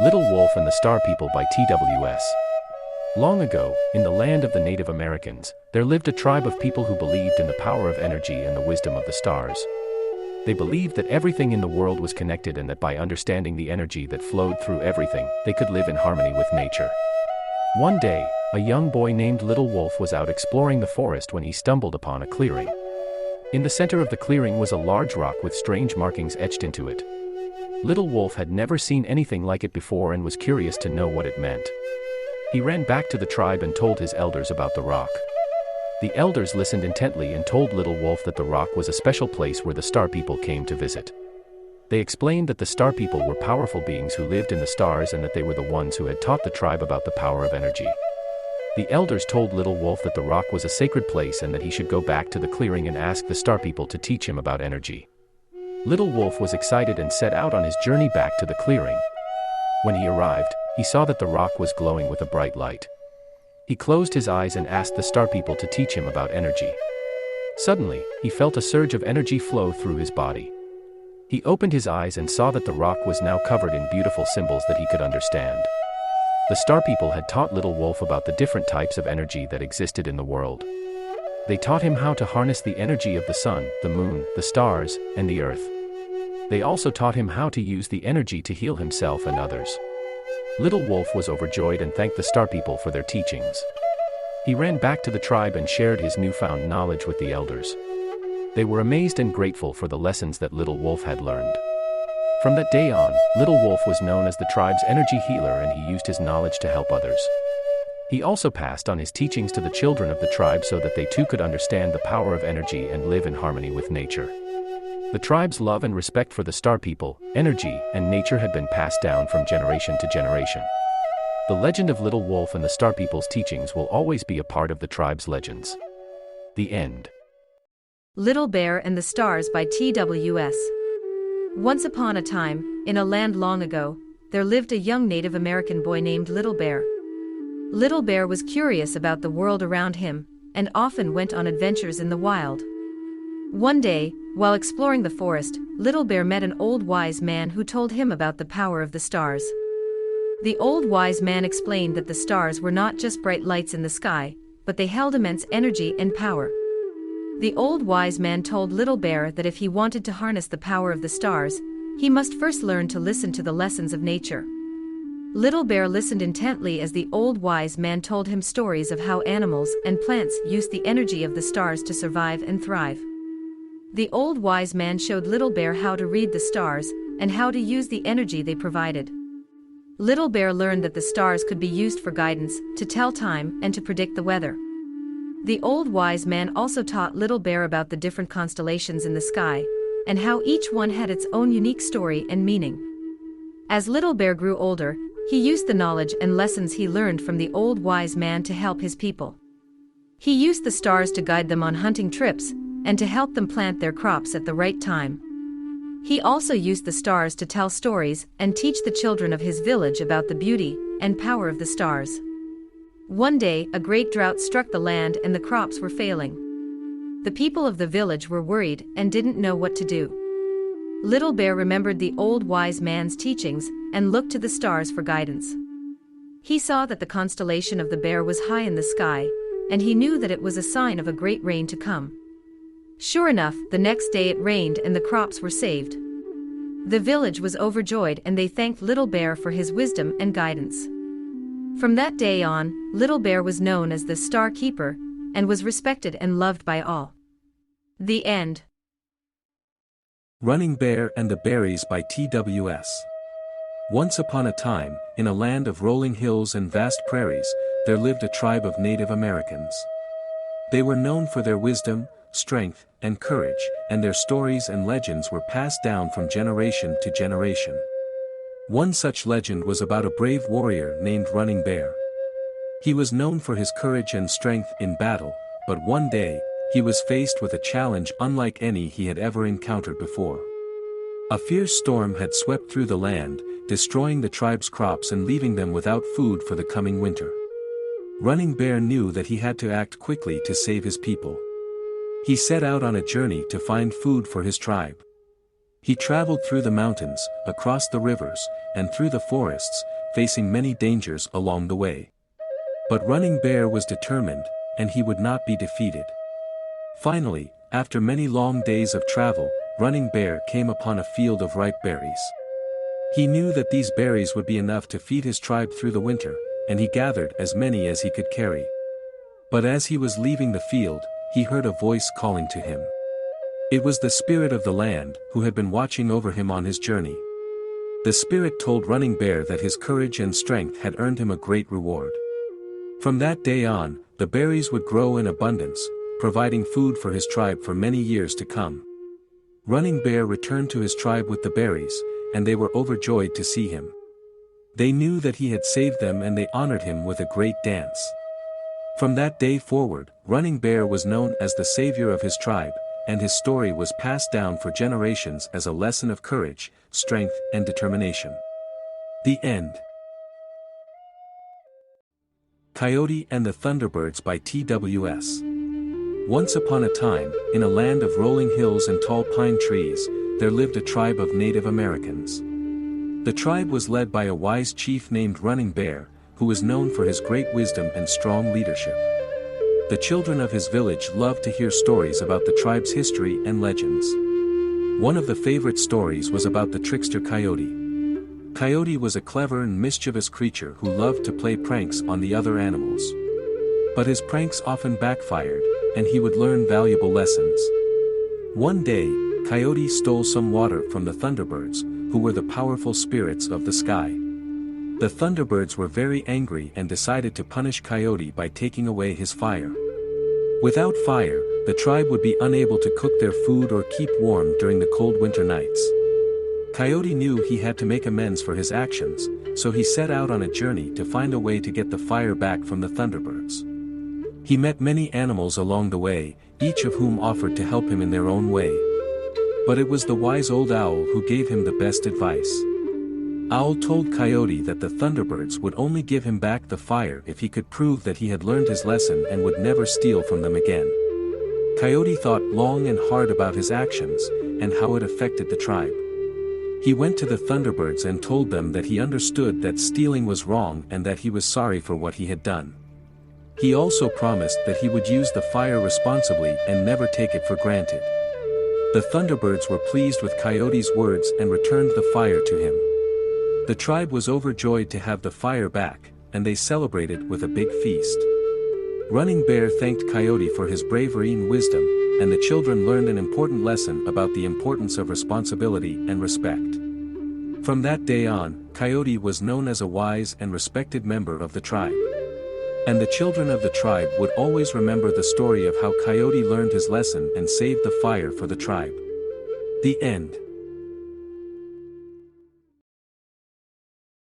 Little Wolf and the Star People by TWS. Long ago, in the land of the Native Americans, there lived a tribe of people who believed in the power of energy and the wisdom of the stars. They believed that everything in the world was connected and that by understanding the energy that flowed through everything, they could live in harmony with nature. One day, a young boy named Little Wolf was out exploring the forest when he stumbled upon a clearing. In the center of the clearing was a large rock with strange markings etched into it. Little Wolf had never seen anything like it before and was curious to know what it meant. He ran back to the tribe and told his elders about the rock. The elders listened intently and told Little Wolf that the rock was a special place where the Star People came to visit. They explained that the Star People were powerful beings who lived in the stars and that they were the ones who had taught the tribe about the power of energy. The elders told Little Wolf that the rock was a sacred place and that he should go back to the clearing and ask the Star People to teach him about energy. Little Wolf was excited and set out on his journey back to the clearing. When he arrived, he saw that the rock was glowing with a bright light. He closed his eyes and asked the Star People to teach him about energy. Suddenly, he felt a surge of energy flow through his body. He opened his eyes and saw that the rock was now covered in beautiful symbols that he could understand. The Star People had taught Little Wolf about the different types of energy that existed in the world. They taught him how to harness the energy of the sun, the moon, the stars, and the earth. They also taught him how to use the energy to heal himself and others. Little Wolf was overjoyed and thanked the Star People for their teachings. He ran back to the tribe and shared his newfound knowledge with the elders. They were amazed and grateful for the lessons that Little Wolf had learned. From that day on, Little Wolf was known as the tribe's energy healer and he used his knowledge to help others. He also passed on his teachings to the children of the tribe so that they too could understand the power of energy and live in harmony with nature. The tribe's love and respect for the Star People, energy, and nature had been passed down from generation to generation. The legend of Little Wolf and the Star People's teachings will always be a part of the tribe's legends. The end. Little Bear and the Stars by TWS. Once upon a time, in a land long ago, there lived a young Native American boy named Little Bear. Little Bear was curious about the world around him, and often went on adventures in the wild. One day, while exploring the forest, Little Bear met an old wise man who told him about the power of the stars. The old wise man explained that the stars were not just bright lights in the sky, but they held immense energy and power. The old wise man told Little Bear that if he wanted to harness the power of the stars, he must first learn to listen to the lessons of nature. Little Bear listened intently as the old wise man told him stories of how animals and plants used the energy of the stars to survive and thrive. The old wise man showed Little Bear how to read the stars and how to use the energy they provided. Little Bear learned that the stars could be used for guidance, to tell time, and to predict the weather. The old wise man also taught Little Bear about the different constellations in the sky, and how each one had its own unique story and meaning. As Little Bear grew older, he used the knowledge and lessons he learned from the old wise man to help his people. He used the stars to guide them on hunting trips, and to help them plant their crops at the right time. He also used the stars to tell stories and teach the children of his village about the beauty and power of the stars. One day, a great drought struck the land and the crops were failing. The people of the village were worried and didn't know what to do. Little Bear remembered the old wise man's teachings and looked to the stars for guidance. He saw that the constellation of the bear was high in the sky, and he knew that it was a sign of a great rain to come. Sure enough, the next day it rained and the crops were saved. The village was overjoyed and they thanked Little Bear for his wisdom and guidance. From that day on, Little Bear was known as the Star Keeper, and was respected and loved by all. The end. Running Bear and the Berries by TWS. Once upon a time, in a land of rolling hills and vast prairies, there lived a tribe of Native Americans. They were known for their wisdom, strength, and courage, and their stories and legends were passed down from generation to generation. One such legend was about a brave warrior named Running Bear. He was known for his courage and strength in battle, but one day, he was faced with a challenge unlike any he had ever encountered before. A fierce storm had swept through the land, destroying the tribe's crops and leaving them without food for the coming winter. Running Bear knew that he had to act quickly to save his people. He set out on a journey to find food for his tribe. He traveled through the mountains, across the rivers, and through the forests, facing many dangers along the way. But Running Bear was determined, and he would not be defeated. Finally, after many long days of travel, Running Bear came upon a field of ripe berries. He knew that these berries would be enough to feed his tribe through the winter, and he gathered as many as he could carry. But as he was leaving the field, he heard a voice calling to him. It was the spirit of the land, who had been watching over him on his journey. The spirit told Running Bear that his courage and strength had earned him a great reward. From that day on, the berries would grow in abundance, providing food for his tribe for many years to come. Running Bear returned to his tribe with the berries, and they were overjoyed to see him. They knew that he had saved them and they honored him with a great dance. From that day forward, Running Bear was known as the savior of his tribe, and his story was passed down for generations as a lesson of courage, strength, and determination. The end. Coyote and the Thunderbirds by T.W.S. Once upon a time, in a land of rolling hills and tall pine trees, there lived a tribe of Native Americans. The tribe was led by a wise chief named Running Bear, who was known for his great wisdom and strong leadership. The children of his village loved to hear stories about the tribe's history and legends. One of the favorite stories was about the trickster Coyote. Coyote was a clever and mischievous creature who loved to play pranks on the other animals. But his pranks often backfired, and he would learn valuable lessons. One day, Coyote stole some water from the Thunderbirds, who were the powerful spirits of the sky. The Thunderbirds were very angry and decided to punish Coyote by taking away his fire. Without fire, the tribe would be unable to cook their food or keep warm during the cold winter nights. Coyote knew he had to make amends for his actions, so he set out on a journey to find a way to get the fire back from the Thunderbirds. He met many animals along the way, each of whom offered to help him in their own way. But it was the wise old owl who gave him the best advice. Owl told Coyote that the Thunderbirds would only give him back the fire if he could prove that he had learned his lesson and would never steal from them again. Coyote thought long and hard about his actions, and how it affected the tribe. He went to the Thunderbirds and told them that he understood that stealing was wrong and that he was sorry for what he had done. He also promised that he would use the fire responsibly and never take it for granted. The Thunderbirds were pleased with Coyote's words and returned the fire to him. The tribe was overjoyed to have the fire back, and they celebrated with a big feast. Running Bear thanked Coyote for his bravery and wisdom, and the children learned an important lesson about the importance of responsibility and respect. From that day on, Coyote was known as a wise and respected member of the tribe. And the children of the tribe would always remember the story of how Coyote learned his lesson and saved the fire for the tribe. The end.